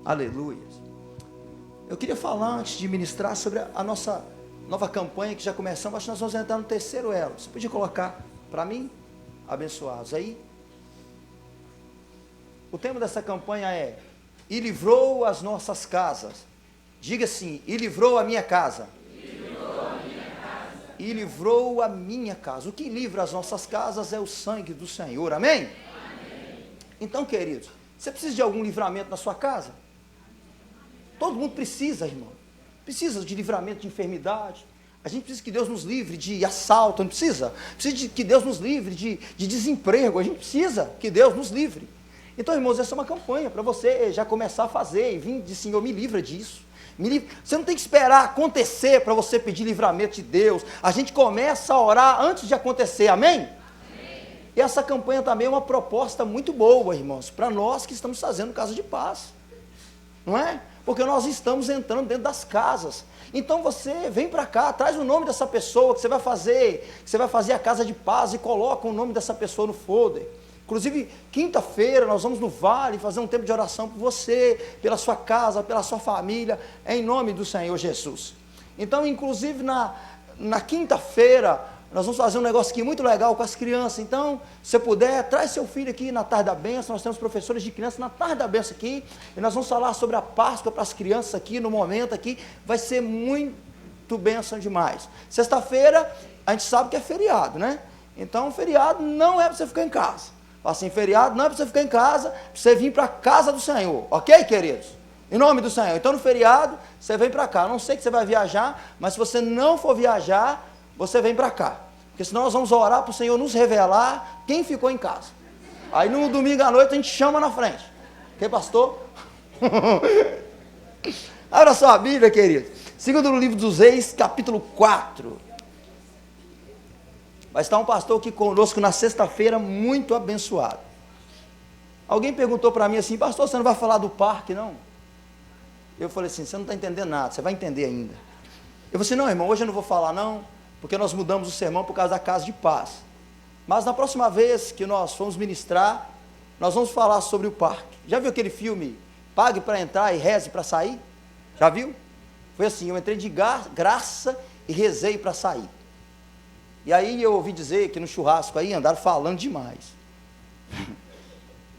Aleluia. Eu queria falar, antes de ministrar, sobre a nossa nova campanha que já começamos. Acho que nós vamos entrar no terceiro elo. Você podia colocar para mim? Abençoados. Aí, o tema dessa campanha é: e livrou as nossas casas. Diga assim: e livrou a minha casa. E livrou a minha casa. O que livra as nossas casas é o sangue do Senhor. Amém? Amém. Então, queridos, você precisa de algum livramento na sua casa? Todo mundo precisa, irmão. Precisa de livramento de enfermidade. A gente precisa que Deus nos livre de assalto, não precisa? Precisa de que Deus nos livre de desemprego. A gente precisa que Deus nos livre. Então, irmãos, essa é uma campanha para você já começar a fazer e vir de Senhor, me livra disso. Você não tem que esperar acontecer para você pedir livramento de Deus. A gente começa a orar antes de acontecer, amém? Amém. E essa campanha também é uma proposta muito boa, irmãos, para nós que estamos fazendo casa de paz, não é? Porque nós estamos entrando dentro das casas. Então você vem para cá, traz o nome dessa pessoa que você vai fazer a casa de paz e coloca o nome dessa pessoa no folder. Inclusive, quinta-feira nós vamos no Vale fazer um tempo de oração por você, pela sua casa, pela sua família, em nome do Senhor Jesus. Então, inclusive, na quinta-feira, nós vamos fazer um negócio aqui muito legal com as crianças. Então, se puder, traz seu filho aqui na tarde da bênção. Nós temos professores de criança na tarde da bênção aqui, e nós vamos falar sobre a Páscoa para as crianças aqui, no momento aqui. Vai ser muito bênção demais. Sexta-feira, a gente sabe que é feriado, né? Então, feriado não é para você ficar em casa. Assim, feriado não é para você ficar em casa, para você vir para a casa do Senhor, ok, queridos? Em nome do Senhor. Então, no feriado, você vem para cá. Eu não sei que você vai viajar, mas se você não for viajar, você vem para cá. Porque senão nós vamos orar para o Senhor nos revelar quem ficou em casa. Aí, no domingo à noite, a gente chama na frente. Ok, pastor? Abra sua Bíblia, queridos. Segundo livro dos Reis, capítulo 4. Vai estar um pastor aqui conosco na sexta-feira, muito abençoado. Alguém perguntou para mim assim: pastor, você não vai falar do parque, não? Eu falei assim: você não está entendendo nada, você vai entender ainda. Eu falei assim: não, irmão, hoje eu não vou falar não, porque nós mudamos o sermão por causa da casa de paz. Mas na próxima vez que nós formos ministrar, nós vamos falar sobre o parque. Já viu aquele filme Pague para Entrar e Reze para Sair? Já viu? Foi assim, eu entrei de graça e rezei para sair. E aí eu ouvi dizer que no churrasco aí andaram falando demais.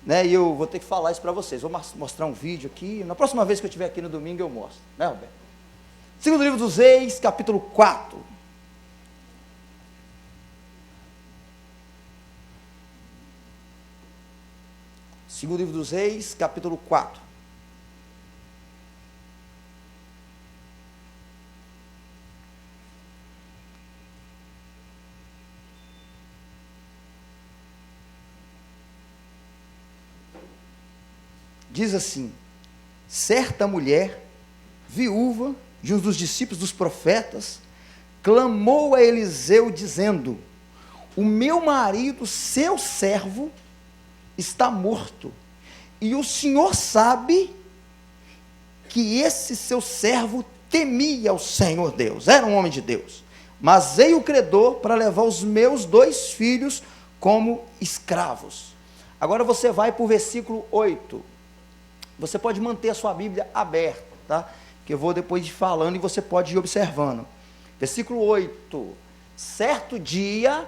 Né? E eu vou ter que falar isso para vocês. Vou mostrar um vídeo aqui. Na próxima vez que eu estiver aqui no domingo eu mostro. Né, Roberto? Segundo livro dos Reis, capítulo 4. Segundo livro dos Reis, capítulo 4. Diz assim: certa mulher, viúva de um dos discípulos dos profetas, clamou a Eliseu dizendo: o meu marido, seu servo, está morto, e o Senhor sabe que esse seu servo temia o Senhor Deus, era um homem de Deus, mas veio o credor para levar os meus 2 filhos como escravos. Agora você vai para o versículo 8. Você pode manter a sua Bíblia aberta, tá? Que eu vou depois falando e você pode ir observando. Versículo 8. Certo dia,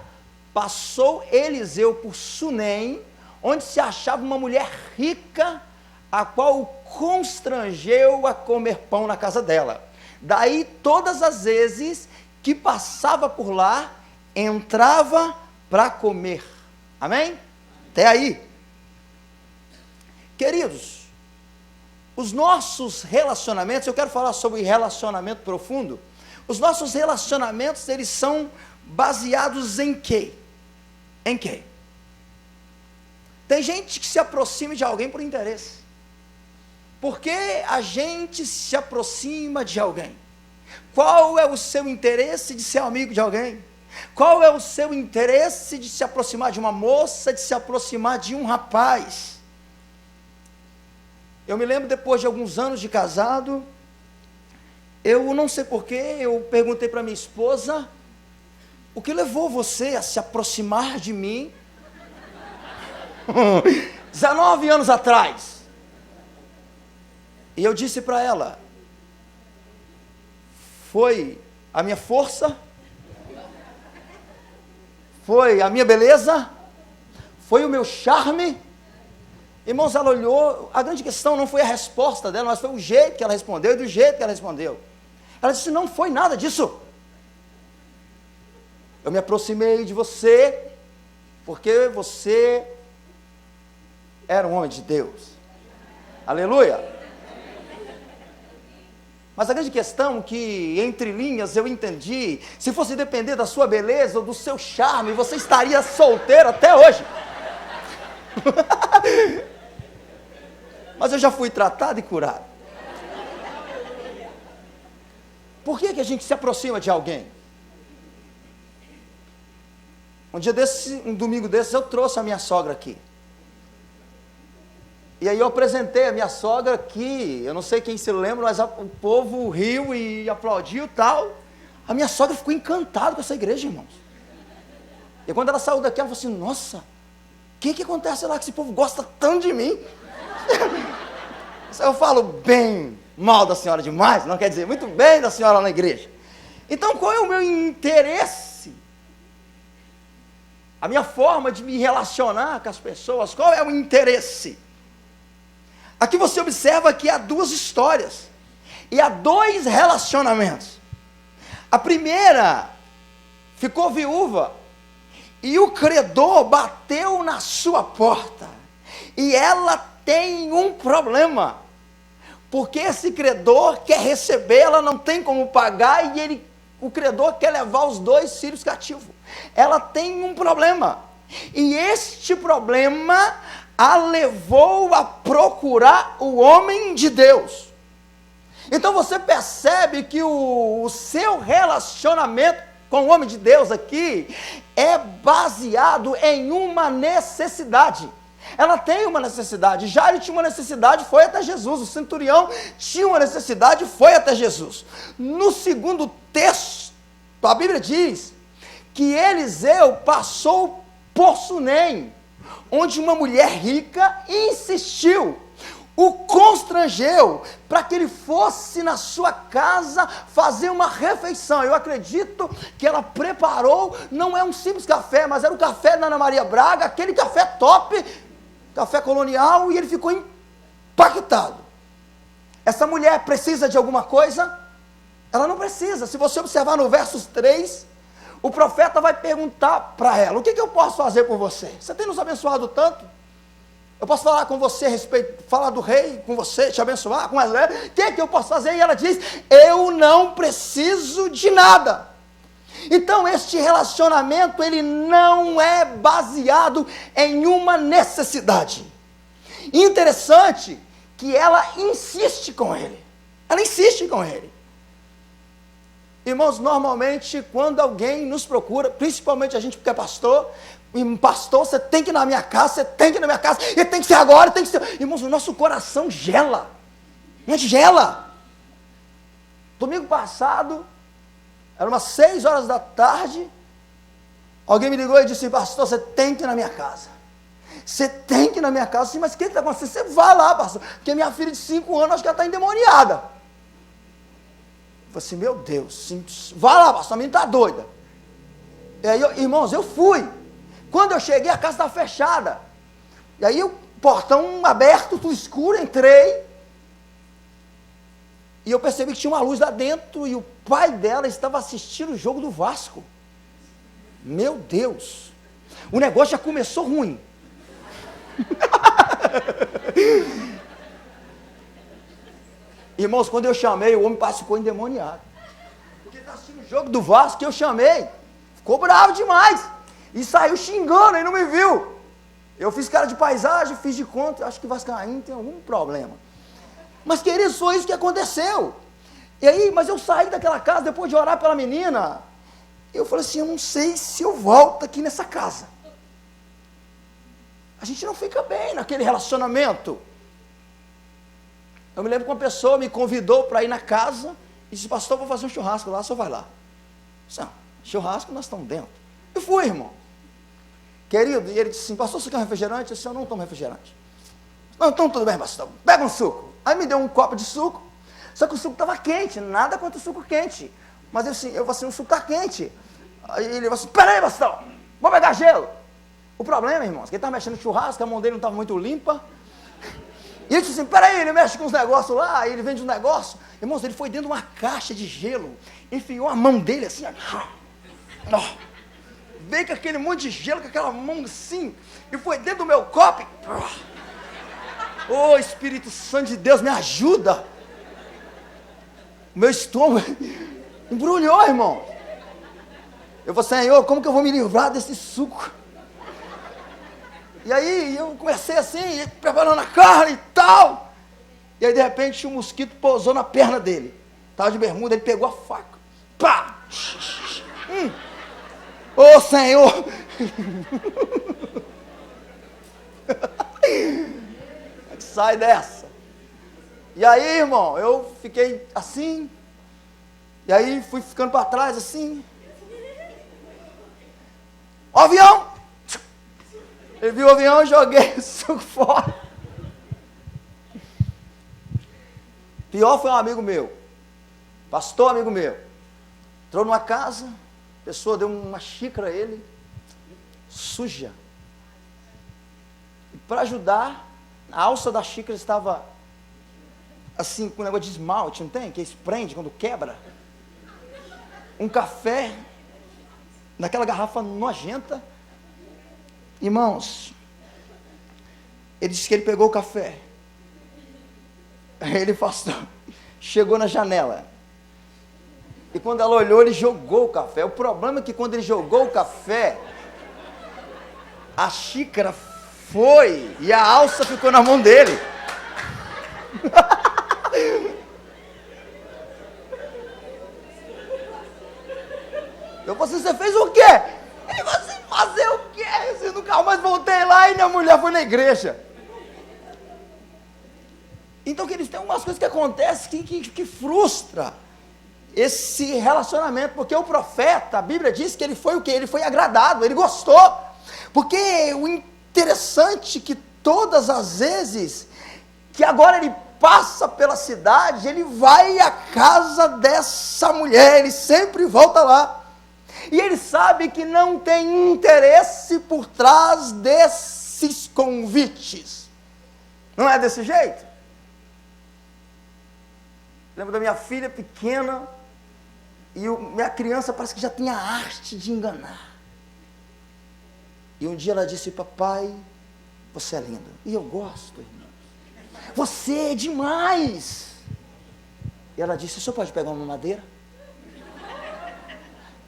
passou Eliseu por Sunem, onde se achava uma mulher rica, a qual o constrangeu a comer pão na casa dela. Daí, todas as vezes que passava por lá, entrava para comer. Amém? Até aí. Queridos, os nossos relacionamentos, eu quero falar sobre relacionamento profundo. Os nossos relacionamentos, eles são baseados em quê? Em quê? Tem gente que se aproxima de alguém por interesse. Por que a gente se aproxima de alguém? Qual é o seu interesse de ser amigo de alguém? Qual é o seu interesse de se aproximar de uma moça, de se aproximar de um rapaz? Eu me lembro, depois de alguns anos de casado, eu não sei porquê, eu perguntei para minha esposa: o que levou você a se aproximar de mim 19 anos atrás? E eu disse para ela, foi a minha força, foi a minha beleza, foi o meu charme. Irmãos, ela olhou, a grande questão não foi a resposta dela, mas foi o jeito que ela respondeu e do jeito que ela respondeu. Ela disse, não foi nada disso. Eu me aproximei de você, porque você era um homem de Deus. Aleluia. Mas a grande questão que, entre linhas, eu entendi, se fosse depender da sua beleza ou do seu charme, você estaria solteiro até hoje. Mas eu já fui tratado e curado. Por que a gente se aproxima de alguém? Um domingo desses, eu trouxe a minha sogra aqui. E aí eu apresentei a minha sogra aqui, eu não sei quem se lembra, mas o povo riu e aplaudiu e tal. A minha sogra ficou encantada com essa igreja, irmãos. E quando ela saiu daqui, ela falou assim, nossa, o que acontece lá que esse povo gosta tanto de mim? Eu falo bem mal da senhora demais, não quer dizer muito bem da senhora lá na igreja. Então qual é o meu interesse? A minha forma de me relacionar com as pessoas, qual é o interesse? Aqui você observa que há duas histórias, e há dois relacionamentos. A primeira, ficou viúva, e o credor bateu na sua porta, e ela tem um problema, porque esse credor quer receber, ela não tem como pagar, e o credor quer levar os dois filhos cativos. Ela tem um problema, e este problema a levou a procurar o homem de Deus. Então você percebe que o seu relacionamento com o homem de Deus aqui é baseado em uma necessidade. Ela tem uma necessidade. Jairo tinha uma necessidade, foi até Jesus. O centurião tinha uma necessidade, foi até Jesus. No segundo texto, a Bíblia diz que Eliseu passou por Sunem, onde uma mulher rica insistiu, o constrangeu para que ele fosse na sua casa fazer uma refeição. Eu acredito que ela preparou, não é um simples café, mas era o café da Ana Maria Braga, aquele café top, café colonial, e ele ficou impactado. Essa mulher precisa de alguma coisa? Ela não precisa. Se você observar no versos 3, o profeta vai perguntar para ela, o que eu posso fazer por você? Você tem nos abençoado tanto? Eu posso falar com você a respeito, falar do rei com você, te abençoar com ela? O que eu posso fazer? E ela diz, eu não preciso de nada. Então este relacionamento, ele não é baseado em uma necessidade. Interessante que ela insiste com ele. Ela insiste com ele. Irmãos, normalmente quando alguém nos procura, principalmente a gente que é pastor, você tem que ir na minha casa, você tem que ir na minha casa, e tem que ser agora, tem que ser... Irmãos, o nosso coração gela. A gente gela. Domingo passado, era umas 6 horas da tarde, alguém me ligou e disse, pastor, você tem que ir na minha casa. Você tem que ir na minha casa. Eu disse, mas o que está acontecendo? Você vai lá, pastor, porque minha filha de 5 anos, acho que ela está endemoniada. Eu falei assim, meu Deus, vai lá, pastor, a menina está doida. E aí, irmãos, eu fui. Quando eu cheguei, a casa estava fechada. E aí, o portão aberto, tudo escuro, entrei. E eu percebi que tinha uma luz lá dentro, e o pai dela estava assistindo o jogo do Vasco. Meu Deus, o negócio já começou ruim. Irmãos, quando eu chamei, o homem ficou endemoniado. Porque está assistindo o jogo do Vasco que eu chamei. Ficou bravo demais. E saiu xingando, e não me viu. Eu fiz cara de paisagem, fiz de conta, acho que Vascaíno tem algum problema. Mas, queridos, foi isso que aconteceu. E aí, mas eu saí daquela casa, depois de orar pela menina, eu falei assim, eu não sei se eu volto aqui nessa casa. A gente não fica bem naquele relacionamento. Eu me lembro que uma pessoa me convidou para ir na casa, e disse, pastor, vou fazer um churrasco lá, só vai lá. Eu disse, churrasco, nós estamos dentro. Eu fui, irmão. Querido, e ele disse assim, pastor, você quer um refrigerante? Eu disse, eu não tomo refrigerante. Não, então tudo bem, pastor, pega um suco. Aí me deu um copo de suco, só que o suco estava quente, nada contra o suco quente. Mas eu falei assim, o suco está quente. Aí ele falou assim, peraí, pastor, vou pegar gelo. O problema, irmãos, que ele estava mexendo no churrasco, a mão dele não estava muito limpa. E ele disse assim, peraí, ele mexe com uns negócios lá, ele vende uns negócios. Irmãos, ele foi dentro de uma caixa de gelo, enfiou a mão dele assim, ó, veio com aquele monte de gelo, com aquela mão assim, e foi dentro do meu copo. Ô, Espírito Santo de Deus, me ajuda. O meu estômago embrulhou, irmão. Eu falei, Senhor, como que eu vou me livrar desse suco? E aí eu comecei assim, preparando a carne e tal. E aí de repente um mosquito pousou na perna dele. Estava de bermuda, ele pegou a faca. Pá! Ô Senhor! Sai dessa. E aí, irmão, eu fiquei assim. E aí fui ficando para trás assim. O avião! Ele viu o avião e joguei o suco fora. Pior foi um amigo meu, pastor amigo meu. Entrou numa casa, a pessoa deu uma xícara a ele, suja. E para ajudar, a alça da xícara estava assim, com um negócio de esmalte, não tem? Que prende quando quebra. Um café, naquela garrafa nojenta. Irmãos, ele disse que ele pegou o café. Aí ele chegou na janela. E quando ela olhou, ele jogou o café. O problema é que quando ele jogou o café, a xícara foi e a alça ficou na mão dele. Eu falei, você fez o quê? Ele falou assim, fazer o quê? Eu nunca mais voltei lá e minha mulher foi na igreja. Então, queridos, tem umas coisas que acontecem que frustra esse relacionamento, porque o profeta, a Bíblia diz que ele foi o quê? Ele foi agradado, ele gostou. Porque o interessante é que todas as vezes que agora ele passa pela cidade, ele vai à casa dessa mulher, ele sempre volta lá. E ele sabe que não tem interesse por trás desses convites. Não é desse jeito? Lembro da minha filha pequena, e minha criança parece que já tem a arte de enganar. E um dia ela disse, papai, você é lindo. E eu gosto, irmão. Você é demais. E ela disse, o senhor pode pegar uma madeira?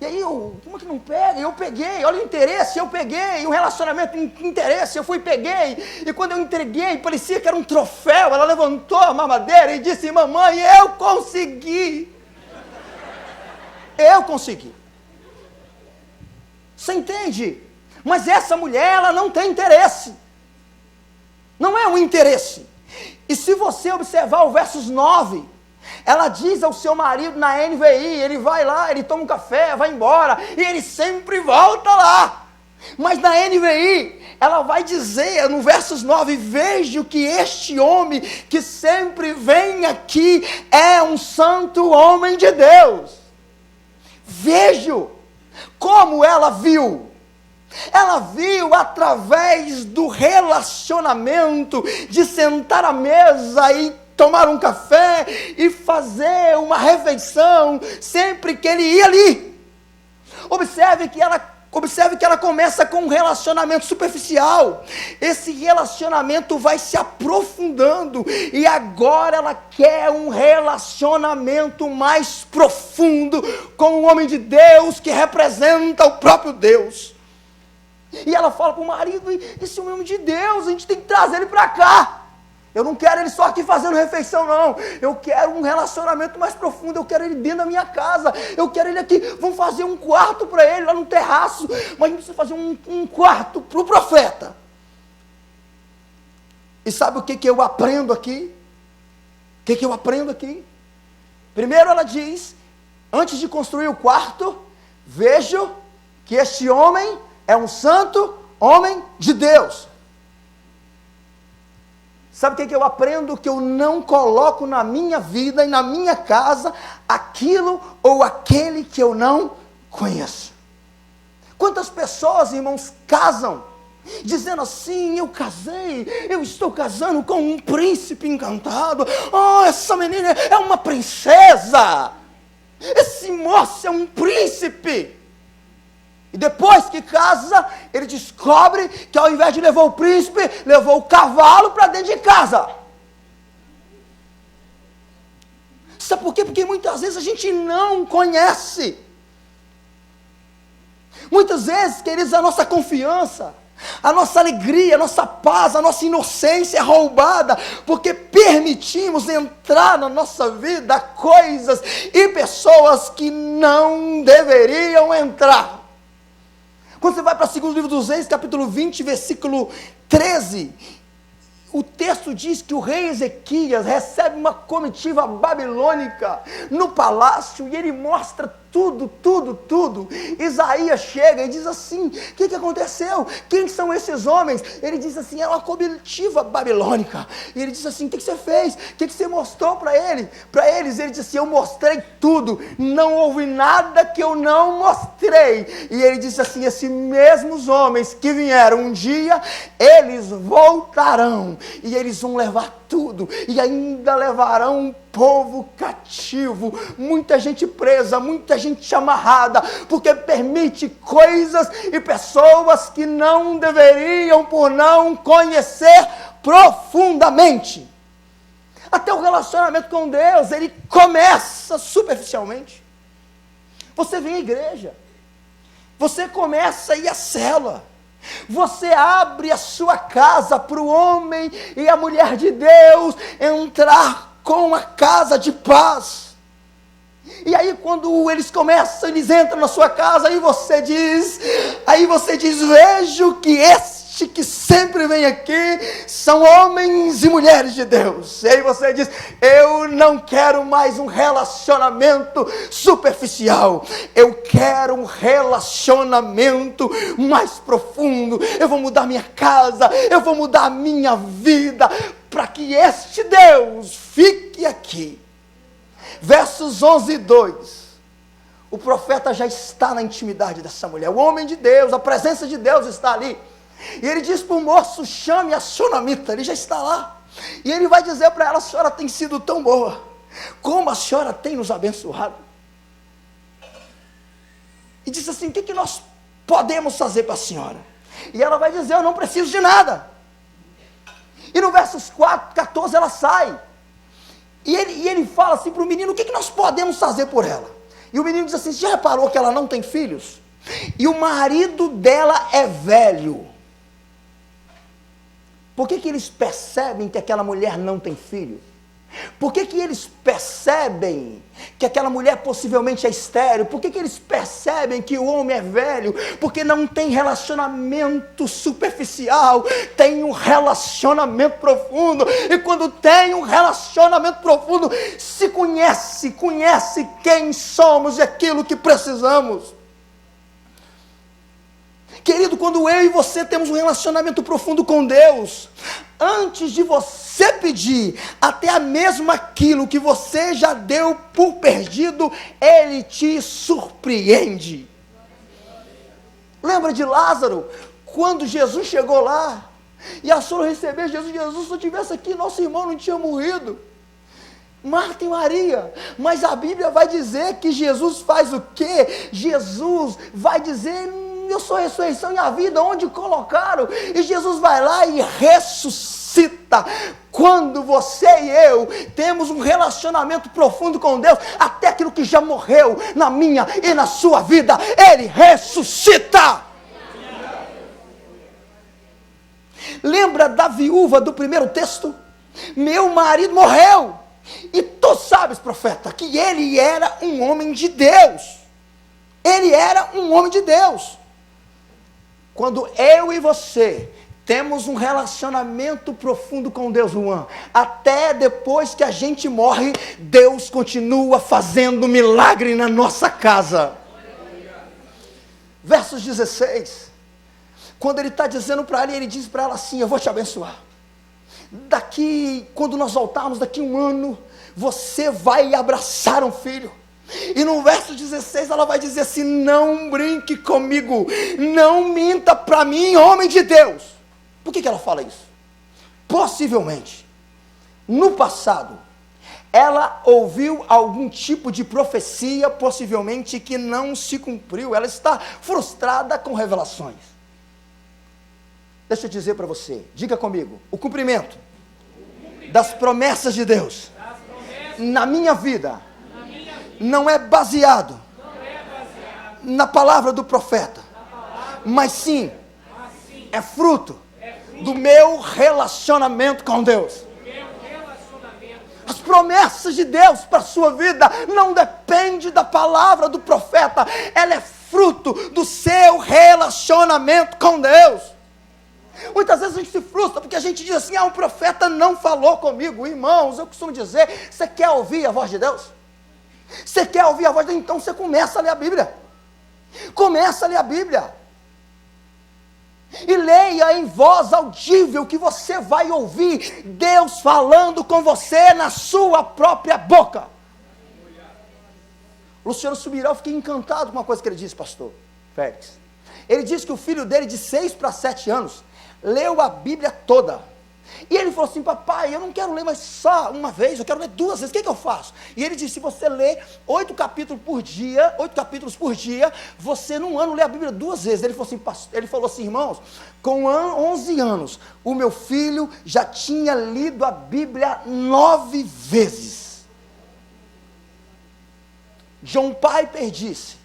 E aí como é que não pega? Eu peguei, olha o interesse, eu peguei, um relacionamento interesse, eu fui e peguei, e quando eu entreguei, parecia que era um troféu, ela levantou a mamadeira e disse, mamãe, eu consegui. Eu consegui. Você entende? Mas essa mulher, ela não tem interesse. Não é um interesse. E se você observar o versos 9, ela diz ao seu marido na NVI, ele vai lá, ele toma um café, vai embora, e ele sempre volta lá. Mas na NVI, ela vai dizer no versos 9, vejo que este homem que sempre vem aqui é um santo homem de Deus. Vejo como ela viu. Ela viu através do relacionamento, de sentar à mesa e tomar um café e fazer uma refeição sempre que ele ia ali. Observe que ela começa com um relacionamento superficial. Esse relacionamento vai se aprofundando e agora ela quer um relacionamento mais profundo com o homem de Deus que representa o próprio Deus. E ela fala para o marido, esse homem de Deus, a gente tem que trazer ele para cá. Eu não quero ele só aqui fazendo refeição, não. Eu quero um relacionamento mais profundo. Eu quero ele dentro da minha casa. Eu quero ele aqui. Vamos fazer um quarto para ele lá no terraço. Mas a gente precisa fazer um quarto para o profeta. E sabe o que eu aprendo aqui? O que eu aprendo aqui? Primeiro ela diz, antes de construir o quarto, vejo que este homem é um santo homem de Deus. Sabe o que eu aprendo? Que eu não coloco na minha vida e na minha casa aquilo ou aquele que eu não conheço. Quantas pessoas, irmãos, casam dizendo assim: eu casei, eu estou casando com um príncipe encantado. Oh, essa menina é uma princesa. Esse moço é um príncipe. E depois que casa, ele descobre que ao invés de levar o príncipe, levou o cavalo para dentro de casa. Sabe por quê? Porque muitas vezes a gente não conhece. Muitas vezes, queridos, a nossa confiança, a nossa alegria, a nossa paz, a nossa inocência é roubada, porque permitimos entrar na nossa vida coisas e pessoas que não deveriam entrar. Quando você vai para o segundo livro dos Reis, capítulo 20, versículo 13, o texto diz que o rei Ezequias recebe uma comitiva babilônica no palácio e ele mostra tudo. Isaías chega e diz assim: o que aconteceu? Quem são esses homens? Ele diz assim: é uma comitiva babilônica. E ele diz assim: o que você fez? O que você mostrou para eles? Ele diz assim: eu mostrei tudo, não houve nada que eu não mostrei. E ele diz assim: esses mesmos homens que vieram um dia, eles voltarão e eles vão levar tudo, e ainda levarão um povo cativo, muita gente presa, muita gente amarrada, porque permite coisas e pessoas que não deveriam, por não conhecer profundamente. Até o relacionamento com Deus, ele começa superficialmente. Você vem à igreja, você começa a ir à célula, você abre a sua casa para o homem e a mulher de Deus entrar com a casa de paz. E aí quando eles começam, eles entram na sua casa, aí você diz, vejo que este que sempre vem aqui são homens e mulheres de Deus. E aí você diz: eu não quero mais um relacionamento superficial, eu quero um relacionamento mais profundo. Eu vou mudar minha casa, eu vou mudar a minha vida, para que este Deus fique aqui. Versos 11 e 2, o profeta já está na intimidade dessa mulher, o homem de Deus, a presença de Deus está ali. E ele diz para o moço: chame a sunamita. Ele já está lá, e ele vai dizer para ela: a senhora tem sido tão boa, como a senhora tem nos abençoado. E diz assim: o que nós podemos fazer para a senhora? E ela vai dizer: eu não preciso de nada. E no versos 14 ela sai, e ele fala assim para o menino: o que nós podemos fazer por ela? E o menino diz assim: você já reparou que ela não tem filhos? E o marido dela é velho. Por que eles percebem que aquela mulher não tem filho? Por que eles percebem que aquela mulher possivelmente é estéril? Por que eles percebem que o homem é velho? Porque não tem relacionamento superficial, tem um relacionamento profundo. E quando tem um relacionamento profundo, se conhece quem somos e aquilo que precisamos. Querido, quando eu e você temos um relacionamento profundo com Deus, antes de você pedir até mesmo aquilo que você já deu por perdido, Ele te surpreende. Lembra de Lázaro? Quando Jesus chegou lá, e a senhora recebeu Jesus, se eu estivesse aqui, nosso irmão não tinha morrido. Marta e Maria, mas a Bíblia vai dizer que Jesus faz o quê? Jesus vai dizer: eu sou a ressurreição e a vida, onde colocaram? E Jesus vai lá e ressuscita. Quando você e eu temos um relacionamento profundo com Deus, até aquilo que já morreu na minha e na sua vida, Ele ressuscita. Lembra da viúva do primeiro texto? Meu marido morreu. E tu sabes, profeta, que ele era um homem de Deus. Ele era um homem de Deus. Quando eu e você temos um relacionamento profundo com Deus, Juan, até depois que a gente morre, Deus continua fazendo milagre na nossa casa. Versos 16, quando ele está dizendo para ela, ele diz para ela assim: eu vou te abençoar. quando nós voltarmos, daqui 1 ano, você vai abraçar um filho. E no verso 16 ela vai dizer assim: não brinque comigo, não minta para mim, homem de Deus. Por que ela fala isso? Possivelmente, no passado, ela ouviu algum tipo de profecia, possivelmente que não se cumpriu. Ela está frustrada com revelações. Deixa eu dizer para você, diga comigo: o cumprimento das promessas de Deus na minha vida não é baseado na palavra do profeta, mas sim é fruto do meu relacionamento com Deus. As promessas de Deus para a sua vida não dependem da palavra do profeta, ela é fruto do seu relacionamento com Deus. Muitas vezes a gente se frustra porque a gente diz assim: um profeta não falou comigo. Irmãos, eu costumo dizer, você quer ouvir a voz de Deus? Você quer ouvir a voz de Deus? Então você começa a ler a Bíblia. Começa a ler a Bíblia. E leia em voz audível, que você vai ouvir Deus falando com você na sua própria boca. Luciano Subirá, eu fiquei encantado com uma coisa que ele disse, pastor Félix. Ele disse que o filho dele, de 6 para 7 anos, leu a Bíblia toda. E ele falou assim: papai, eu não quero ler mais só uma vez, eu quero ler 2 vezes, o que eu faço? E ele disse: se você lê 8 capítulos por dia, você num ano lê a Bíblia 2 vezes. Ele falou assim, irmãos, com 11 anos, o meu filho já tinha lido a Bíblia 9 vezes. John Piper disse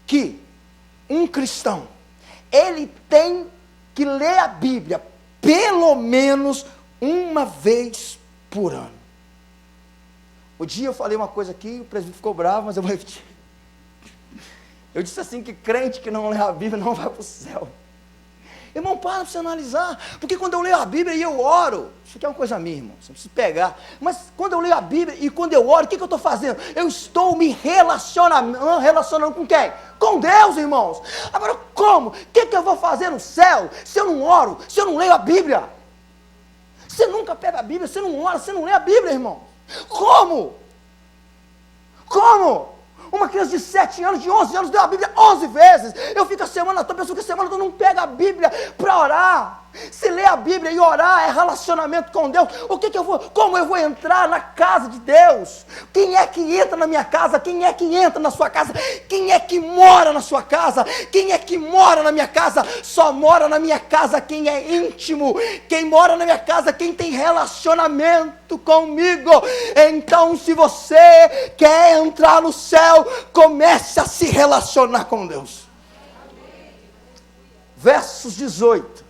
que um cristão, ele tem que ler a Bíblia pelo menos 1 vez por ano. O dia eu falei uma coisa aqui, o presbítero ficou bravo, mas eu vou repetir. Eu disse assim, que crente que não lê a Bíblia não vai para o céu. Irmão, para você analisar, porque quando eu leio a Bíblia e eu oro, isso aqui é uma coisa minha, irmão, você precisa pegar, mas quando eu leio a Bíblia e quando eu oro, o que eu estou fazendo? Eu estou me relacionando com quem? Com Deus, irmãos. Agora, como? O que eu vou fazer no céu, se eu não oro, se eu não leio a Bíblia? Você nunca pega a Bíblia, você não ora, você não lê a Bíblia, irmão. Como? Como? Uma criança de 7 anos, de 11 anos, deu a Bíblia 11 vezes. Eu fico a semana toda, pessoa que a semana toda não pega a Bíblia para orar. Se ler a Bíblia e orar é relacionamento com Deus. Como eu vou entrar na casa de Deus? Quem é que entra na minha casa? Quem é que entra na sua casa? Quem é que mora na sua casa? Quem é que mora na minha casa? Só mora na minha casa quem é íntimo. Quem mora na minha casa, quem tem relacionamento comigo. Então, se você quer entrar no céu, comece a se relacionar com Deus. Versos 18.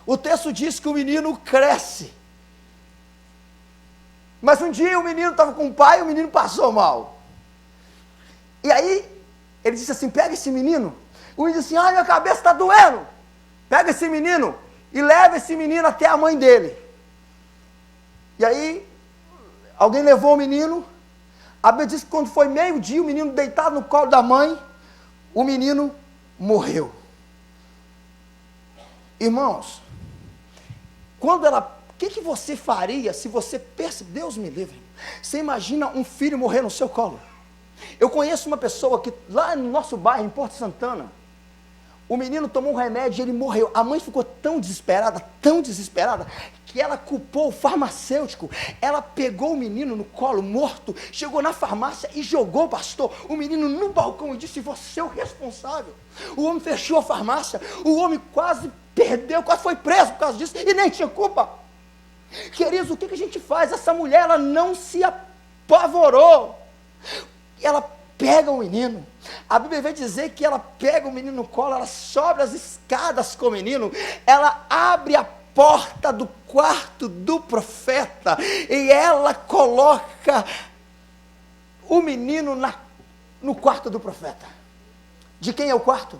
O texto diz que o menino cresce. Mas um dia o menino estava com o pai e o menino passou mal. E aí, ele disse assim: pega esse menino. O menino disse assim: minha cabeça está doendo. Pega esse menino e leva esse menino até a mãe dele. E aí, alguém levou o menino. A Bíblia diz que quando foi meio-dia, o menino deitado no colo da mãe, o menino morreu. Irmãos, o que você faria se você Deus me livre, você imagina um filho morrer no seu colo? Eu conheço uma pessoa que lá no nosso bairro, em Porto Santana, o menino tomou um remédio e ele morreu. A mãe ficou tão desesperada, que ela culpou o farmacêutico. Ela pegou o menino no colo, morto, chegou na farmácia e jogou, pastor, o menino no balcão e disse: você é o responsável. O homem fechou a farmácia, o homem quase foi preso por causa disso e nem tinha culpa. Queridos, o que a gente faz? Essa mulher, ela não se apavorou. Ela pega o menino. A Bíblia vai dizer que ela pega o menino no colo, ela sobe as escadas com o menino, ela abre a porta do quarto do profeta e ela coloca o menino no quarto do profeta. De quem é o quarto?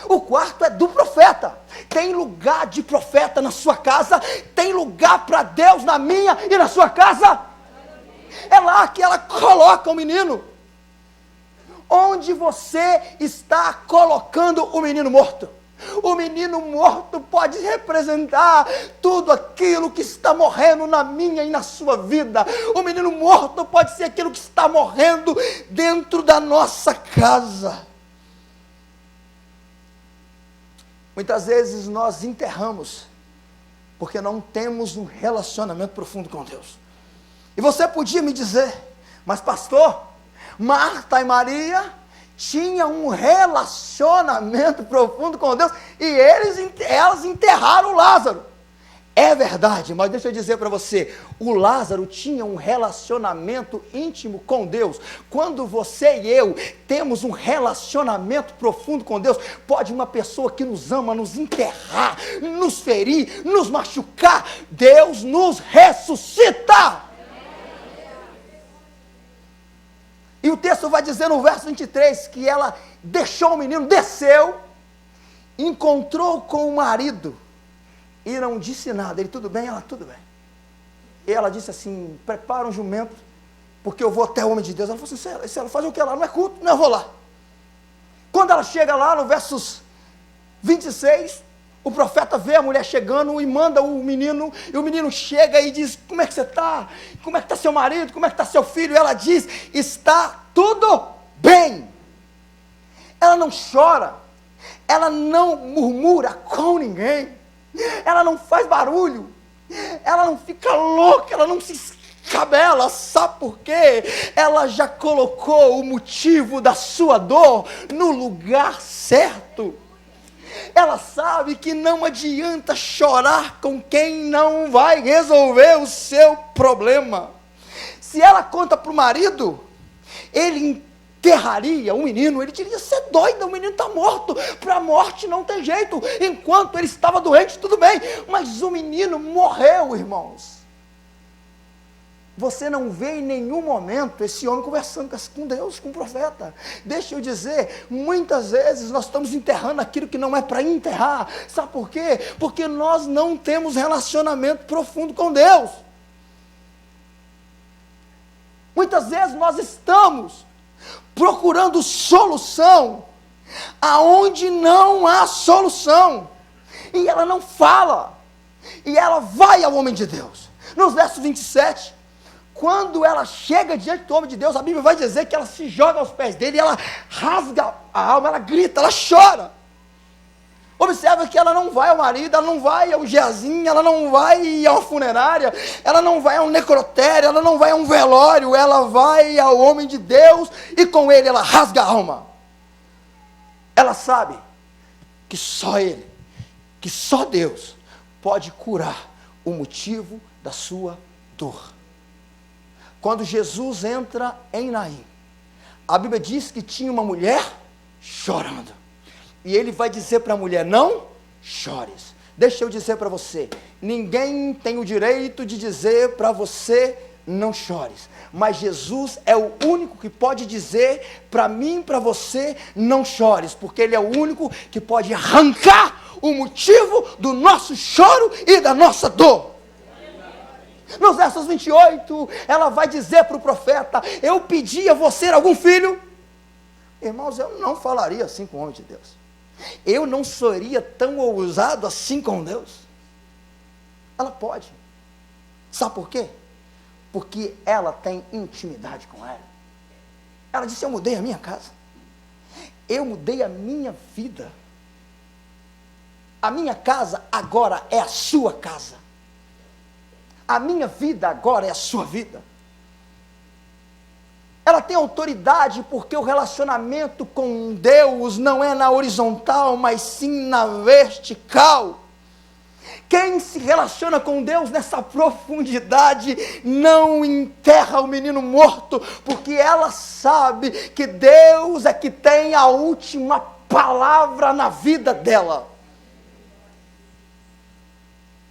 O quarto é do profeta. Tem lugar de profeta na sua casa, tem lugar para Deus na minha e na sua casa. É lá que ela coloca o menino. Onde você está colocando o menino morto? O menino morto pode representar tudo aquilo que está morrendo na minha e na sua vida. O menino morto pode ser aquilo que está morrendo dentro da nossa casa. Muitas vezes nós enterramos porque não temos um relacionamento profundo com Deus. E você podia me dizer, mas pastor, Marta e Maria tinham um relacionamento profundo com Deus e elas enterraram Lázaro. É verdade, mas deixa eu dizer para você, o Lázaro tinha um relacionamento íntimo com Deus. Quando você e eu temos um relacionamento profundo com Deus, pode uma pessoa que nos ama nos enterrar, nos ferir, nos machucar, Deus nos ressuscita. E o texto vai dizer no verso 23 que ela deixou o menino, desceu, encontrou com o marido e não disse nada. Ele, tudo bem? Ela, tudo bem. E ela disse assim, prepara um jumento, porque eu vou até o homem de Deus. Ela falou assim, se ela faz o que lá? Não é culto? Não, eu vou lá. Quando ela chega lá, no versos 26, o profeta vê a mulher chegando e manda o menino, e o menino chega e diz, como é que você está? Como é que está seu marido? Como é que está seu filho? E ela diz, está tudo bem. Ela não chora, ela não murmura com ninguém, ela não faz barulho, ela não fica louca, ela não se escabela, sabe por quê? Ela já colocou o motivo da sua dor no lugar certo. Ela sabe que não adianta chorar com quem não vai resolver o seu problema. Se ela conta para o marido, ele enterraria o menino, ele diria, você é doida, o menino está morto, para a morte não tem jeito, enquanto ele estava doente, tudo bem, mas o menino morreu, irmãos. Você não vê em nenhum momento esse homem conversando com Deus, com o profeta. Deixa eu dizer, muitas vezes nós estamos enterrando aquilo que não é para enterrar. Sabe por quê? Porque nós não temos relacionamento profundo com Deus. Muitas vezes nós estamos procurando solução aonde não há solução. E ela não fala. E ela vai ao homem de Deus. Nos versos 27... quando ela chega diante do homem de Deus, a Bíblia vai dizer que ela se joga aos pés dele, ela rasga a alma, ela grita, ela chora. Observa que ela não vai ao marido, ela não vai ao Geazi, ela não vai a uma funerária, ela não vai a um necrotério, ela não vai a um velório, ela vai ao homem de Deus e com ele ela rasga a alma. Ela sabe que só ele, que só Deus pode curar o motivo da sua dor. Quando Jesus entra em Naim, a Bíblia diz que tinha uma mulher chorando. E ele vai dizer para a mulher, não chores. Deixa eu dizer para você, ninguém tem o direito de dizer para você, não chores. Mas Jesus é o único que pode dizer para mim, para você, não chores. Porque ele é o único que pode arrancar o motivo do nosso choro e da nossa dor. Nos versos 28, ela vai dizer para o profeta, eu pedi a você algum filho? Irmãos, eu não falaria assim com o homem de Deus. Eu não seria tão ousado assim com Deus. Ela pode. Sabe por quê? Porque ela tem intimidade com Ele. Ela disse, eu mudei a minha casa. Eu mudei a minha vida. A minha casa agora é a sua casa. A minha vida agora é a sua vida. Ela tem autoridade porque o relacionamento com Deus não é na horizontal, mas sim na vertical. Quem se relaciona com Deus nessa profundidade não enterra o menino morto, porque ela sabe que Deus é que tem a última palavra na vida dela.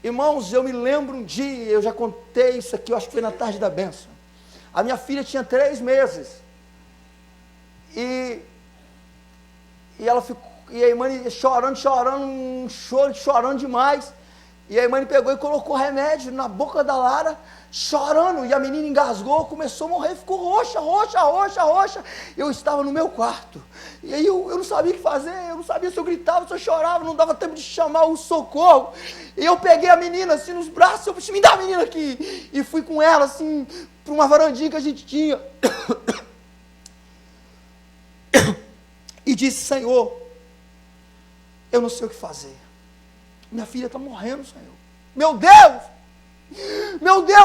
Irmãos, eu me lembro um dia, eu já contei isso aqui, eu acho que foi na tarde da bênção. A minha filha tinha 3 meses. E ela ficou, e a irmã chorando, chorando demais. E a irmã pegou e colocou remédio na boca da Lara, chorando, e a menina engasgou, começou a morrer, ficou roxa, roxa, roxa, roxa. Eu estava no meu quarto, e aí eu não sabia o que fazer, eu não sabia se eu gritava, se eu chorava, não dava tempo de chamar o socorro. E eu peguei a menina assim nos braços, eu disse, me dá a menina aqui, e fui com ela assim, para uma varandinha que a gente tinha, e disse, Senhor, eu não sei o que fazer. Minha filha está morrendo, Senhor. Meu Deus,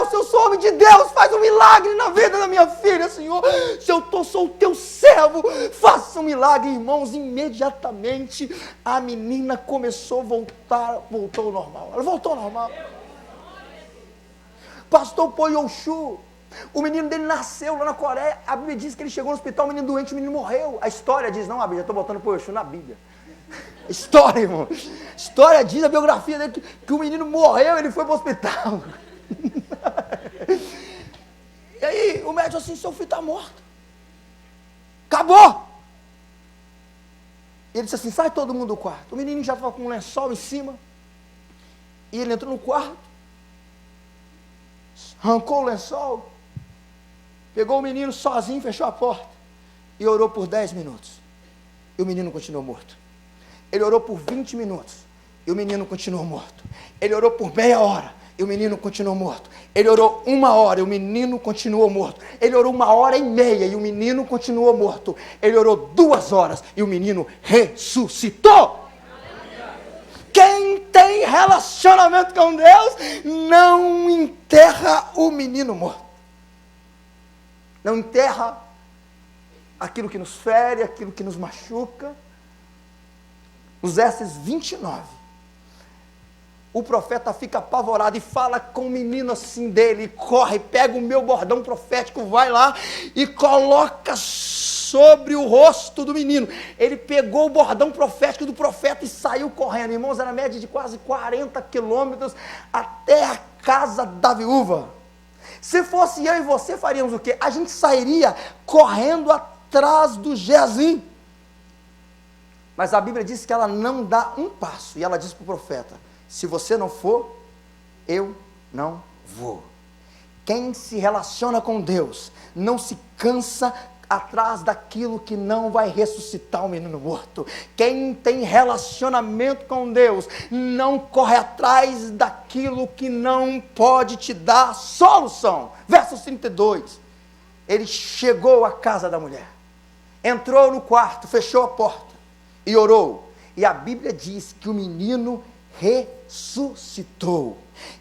se eu sou homem de Deus, faz um milagre na vida da minha filha, Senhor. Se eu sou o teu servo, faça um milagre, irmãos. Imediatamente a menina começou a voltou ao normal. Ela voltou ao normal. Pastor Poyoshu, o menino dele nasceu lá na Coreia. A Bíblia diz que ele chegou no hospital, o menino doente, o menino morreu. A história diz, não, a Bíblia, já estou botando Poyoshu na Bíblia. História, irmão. História diz, a biografia dele, que o menino morreu, ele foi para o hospital. E aí, o médico assim, seu filho está morto. Acabou. E ele disse assim, sai todo mundo do quarto. O menino já estava com um lençol em cima. E ele entrou no quarto. Arrancou o lençol. Pegou o menino sozinho, fechou a porta. E orou por 10 minutos. E o menino continuou morto. Ele orou por 20 minutos, e o menino continuou morto. Ele orou por meia hora, e o menino continuou morto. Ele orou 1 hora, e o menino continuou morto. Ele orou 1h30, e o menino continuou morto. Ele orou 2 horas, e o menino ressuscitou. Quem tem relacionamento com Deus, não enterra o menino morto. Não enterra aquilo que nos fere, aquilo que nos machuca. Nos versos 29, o profeta fica apavorado e fala com o menino assim dele, corre, pega o meu bordão profético, vai lá e coloca sobre o rosto do menino. Ele pegou o bordão profético do profeta e saiu correndo. Irmãos, era média de quase 40 quilômetros até a casa da viúva. Se fosse eu e você, faríamos o quê? A gente sairia correndo atrás do Geazi. Mas a Bíblia diz que ela não dá um passo. E ela diz para o profeta, se você não for, eu não vou. Quem se relaciona com Deus, não se cansa atrás daquilo que não vai ressuscitar o menino morto. Quem tem relacionamento com Deus, não corre atrás daquilo que não pode te dar solução. Verso 32. Ele chegou à casa da mulher. Entrou no quarto, fechou a porta. E orou, e a Bíblia diz que o menino ressuscitou.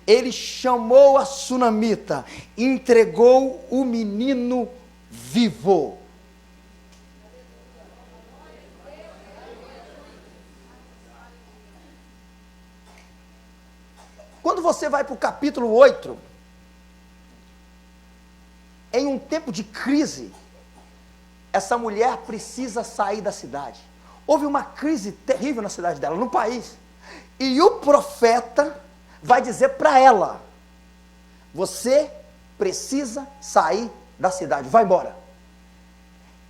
Ele chamou a sunamita, entregou o menino vivo. Quando você vai para o capítulo 8, em um tempo de crise, essa mulher precisa sair da cidade. Houve uma crise terrível na cidade dela, no país. E o profeta vai dizer para ela, você precisa sair da cidade, vai embora.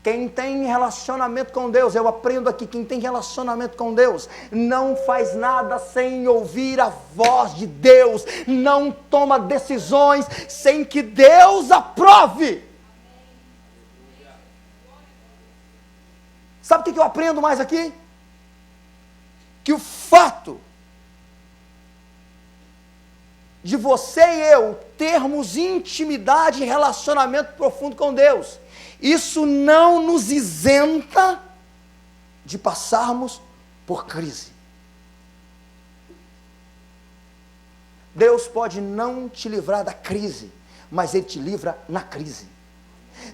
Quem tem relacionamento com Deus, eu aprendo aqui, quem tem relacionamento com Deus, não faz nada sem ouvir a voz de Deus, não toma decisões sem que Deus aprove. Sabe o que eu aprendo mais aqui? Que o fato de você e eu termos intimidade e relacionamento profundo com Deus, isso não nos isenta de passarmos por crise. Deus pode não te livrar da crise, mas Ele te livra na crise.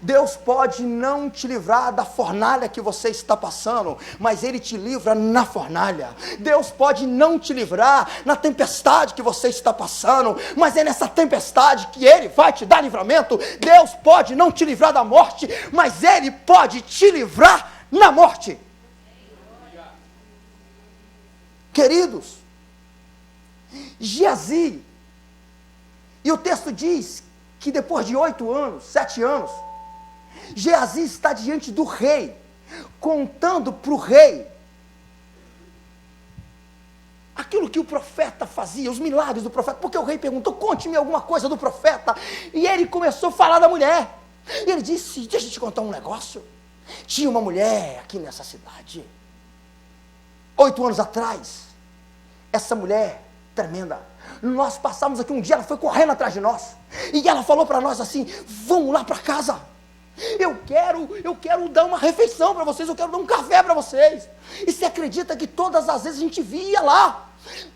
Deus pode não te livrar da fornalha que você está passando, mas Ele te livra na fornalha. Deus pode não te livrar na tempestade que você está passando, mas é nessa tempestade que Ele vai te dar livramento. Deus pode não te livrar da morte, mas Ele pode te livrar na morte. Queridos, Geazi, e o texto diz que depois de 8 anos, 7 anos, Geazi está diante do rei, contando para o rei aquilo que o profeta fazia, os milagres do profeta, porque o rei perguntou, conte-me alguma coisa do profeta, e ele começou a falar da mulher, e ele disse, deixa eu te contar um negócio, tinha uma mulher aqui nessa cidade, 8 anos atrás, essa mulher tremenda, nós passamos aqui um dia, ela foi correndo atrás de nós, e ela falou para nós assim, vamos lá para casa, eu quero dar uma refeição para vocês, eu quero dar um café para vocês, e você acredita que todas as vezes a gente via lá,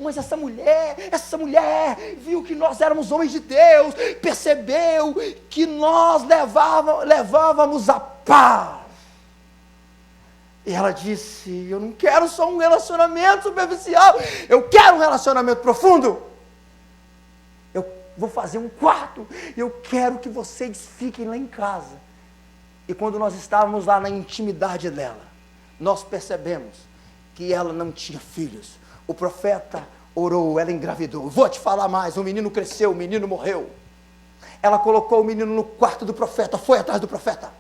mas essa mulher viu que nós éramos homens de Deus, percebeu que nós levávamos a paz, e ela disse, eu não quero só um relacionamento superficial, eu quero um relacionamento profundo, eu vou fazer um quarto, eu quero que vocês fiquem lá em casa. E quando nós estávamos lá na intimidade dela, nós percebemos que ela não tinha filhos, o profeta orou, ela engravidou, vou te falar mais, o menino cresceu, o menino morreu, ela colocou o menino no quarto do profeta, foi atrás do profeta,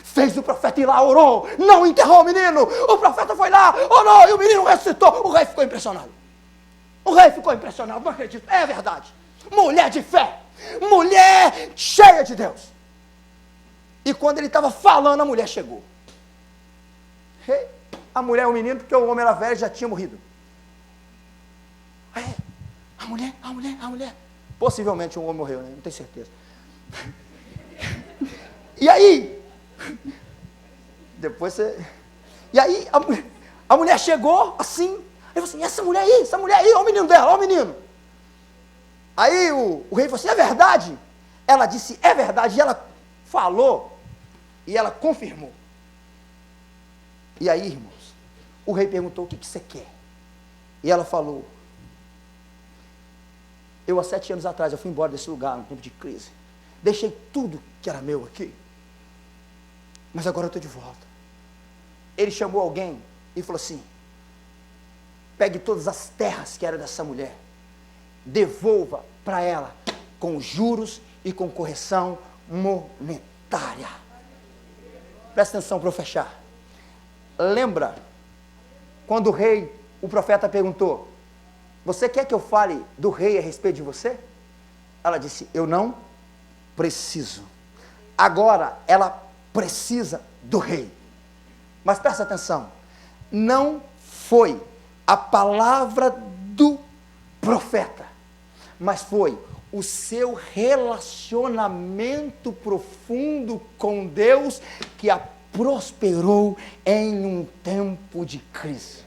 fez o profeta ir lá, orou, não enterrou o menino, o profeta foi lá, orou, e o menino ressuscitou, o rei ficou impressionado, não acredito, é verdade, mulher de fé, mulher cheia de Deus, e quando ele estava falando, a mulher chegou, a mulher, o menino, porque o homem era velho, já tinha morrido, a mulher, possivelmente um homem morreu, né? Não tenho certeza, e aí, depois você... E aí a mulher chegou assim, aí falou assim, essa mulher aí, olha o menino dela, olha o menino. Aí o rei falou assim, é verdade? Ela disse, é verdade, e ela falou, e ela confirmou. E aí, irmãos, o rei perguntou, o que você quer? E ela falou, eu há 7 anos atrás, eu fui embora desse lugar, no tempo de crise, deixei tudo que era meu aqui, mas agora eu estou de volta. Ele chamou alguém e falou assim, pegue todas as terras que eram dessa mulher, devolva para ela com juros e com correção monetária. Presta atenção para eu fechar. Lembra quando o profeta perguntou, você quer que eu fale do rei a respeito de você? Ela disse, eu não preciso. Agora ela precisa do rei. Mas presta atenção, não foi a palavra do profeta, mas foi o seu relacionamento profundo com Deus que a prosperou em um tempo de crise.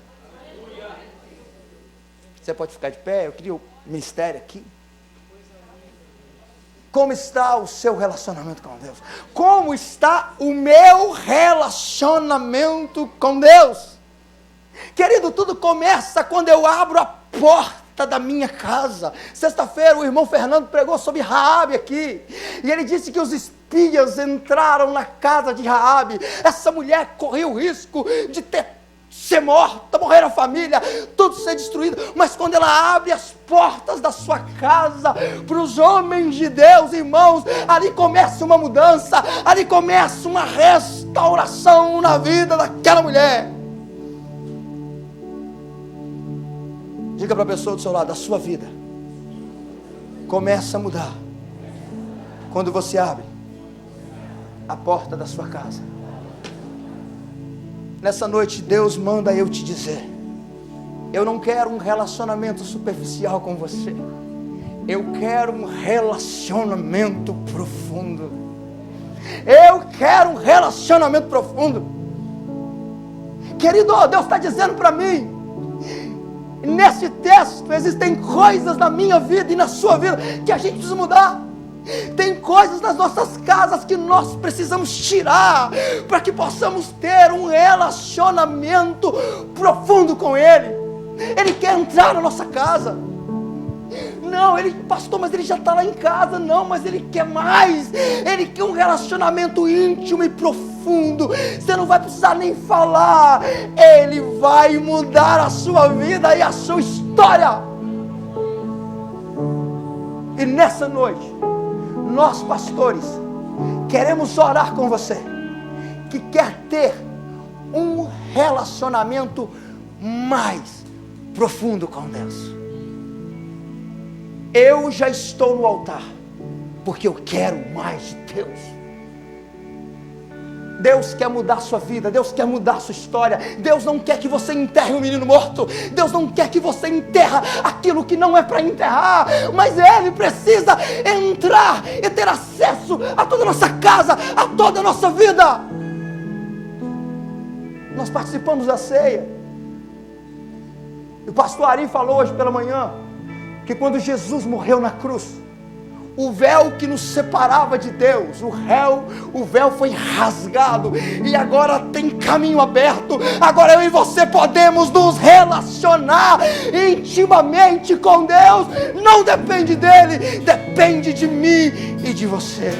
Você pode ficar de pé, eu queria o ministério aqui. Como está o seu relacionamento com Deus? Como está o meu relacionamento com Deus? Querido, tudo começa quando eu abro a porta da minha casa. Sexta-feira o irmão Fernando pregou sobre Raabe aqui, e ele disse que os espias entraram na casa de Raabe. Essa mulher correu o risco de ser morta, morrer a família, tudo ser destruído, mas quando ela abre as portas da sua casa para os homens de Deus, irmãos, ali começa uma mudança, ali começa uma restauração na vida daquela mulher. Diga para a pessoa do seu lado, a sua vida começa a mudar quando você abre a porta da sua casa. Nessa noite Deus manda eu te dizer, eu não quero um relacionamento superficial com você, eu quero um relacionamento profundo, eu quero um relacionamento profundo, querido, Deus está dizendo para mim, nesse texto existem coisas na minha vida e na sua vida que a gente precisa mudar. Tem coisas nas nossas casas que nós precisamos tirar para que possamos ter um relacionamento profundo com Ele. Ele quer entrar na nossa casa. Não, pastor, mas ele já está lá em casa. Não, mas ele quer mais. Ele quer um relacionamento íntimo e profundo. Você não vai precisar nem falar. Ele vai mudar a sua vida e a sua história. E nessa noite, nós pastores queremos orar com você que quer ter um relacionamento mais profundo com Deus. eu já estou no altar, porque eu quero mais de Deus. Deus quer mudar a sua vida, Deus quer mudar a sua história. Deus não quer que você enterre um menino morto, Deus não quer que você enterre aquilo que não é para enterrar, mas Ele precisa entrar e ter acesso a toda a nossa casa, a toda a nossa vida. Nós participamos da ceia, e o pastor Ari falou hoje pela manhã, que quando Jesus morreu na cruz, o véu que nos separava de Deus, o véu foi rasgado, e agora tem caminho aberto. Agora eu e você podemos nos relacionar intimamente com Deus. Não depende dele, depende de mim e de você.